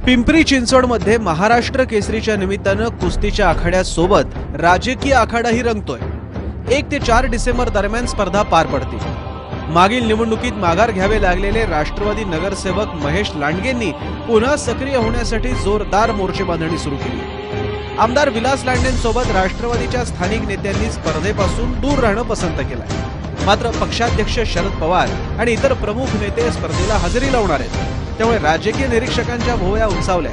पिंपरी चिंचवडमध्ये महाराष्ट्र केसरीच्या निमित्तानं कुस्तीच्या आखाड्यासोबत राजकीय आखाडाही रंगतोय। 1 ते 4 डिसेंबर दरम्यान स्पर्धा पार पडतील। मागील निवडणुकीत माघार घ्यावे लागलेले राष्ट्रवादी नगरसेवक महेश लांडगेंनी पुन्हा सक्रिय होण्यासाठी जोरदार मोर्चेबांधणी सुरू केली। आमदार विलास लांडेंसोबत राष्ट्रवादीच्या स्थानिक नेत्यांनी स्पर्धेपासून दूर राहणं पसंत केलंय। मात्र पक्षाध्यक्ष शरद पवार आणि इतर प्रमुख नेते स्पर्धेला हजेरी लावणार आहेत, त्यामुळे राजकीय निरीक्षकांच्या भोवया उंचावल्या।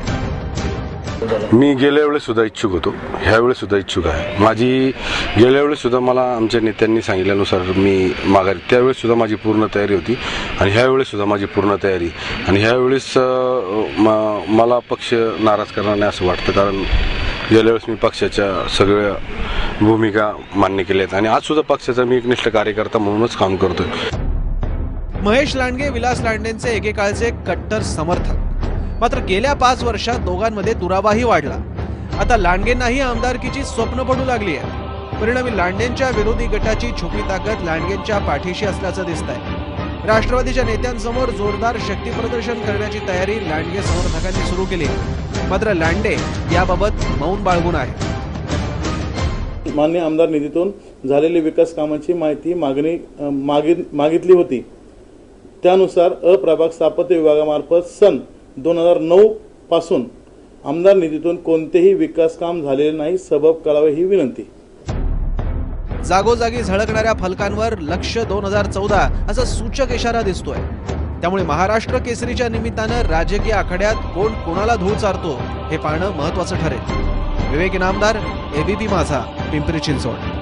मी गेल्या वेळेस सुद्धा इच्छुक होतो, ह्या वेळेस सुद्धा इच्छुक आहे। माझी गेल्या वेळेस सुद्धा मला आमच्या नेत्यांनी सांगितल्यानुसार मी माघारी, त्यावेळेस सुद्धा माझी पूर्ण तयारी होती आणि ह्या वेळेस सुद्धा माझी पूर्ण तयारी। आणि ह्या वेळेस मला पक्ष नाराज करणार नाही असं वाटतं, कारण गेल्या वेळेस मी पक्षाच्या सगळ्या भूमिका मान्य केल्या आहेत आणि आज सुद्धा पक्षाचा मी एकनिष्ठ कार्यकर्ता म्हणूनच काम करतोय। महेश लांडगे विलास लांडेंचे एकेकाळचे कट्टर समर्थक, मात्र गेल्या 5 वर्षात दोघांमध्ये दुरावाही वाढला। आता लांडगेंनाही आमदारकीची स्वप्न पडू लागली आहे। परिणामी लांडेंच्या विरोधी गटाची छुपी ताकद लांडगेंच्या पाठीशी असल्याचं दिसतंय। राष्ट्रवादीच्या नेत्यांसमोर जोरदार शक्ती प्रदर्शन करण्याची तयारी लांडगे समर्थकांनी सुरू केली, मात्र लांडे याबाबत मौन बाळगून आहे। मान्य आमदार निधीतून झालेली विकास कामांची माहिती मागितली होती। त्यानुसार अप्रभाग स्थापत्य विभागामार्फत सन 2009 पासून आमदार निधीतून कोणतेही विकास काम झालेले नाही, सबब कळावे ही विनंती। जागोजागी झळकणाऱ्या फलकांवर लक्ष 2014 असा सूचक इशारा दिसतोय। त्यामुळे महाराष्ट्र केसरीच्या निमित्तानं राजकीय आखाड्यात कोण कोणाला धूळ चारतो हे पाहणं महत्त्वाचं ठरेल। विवेक इनामदार, एबीपी माझा, पिंपरी चिंचवड।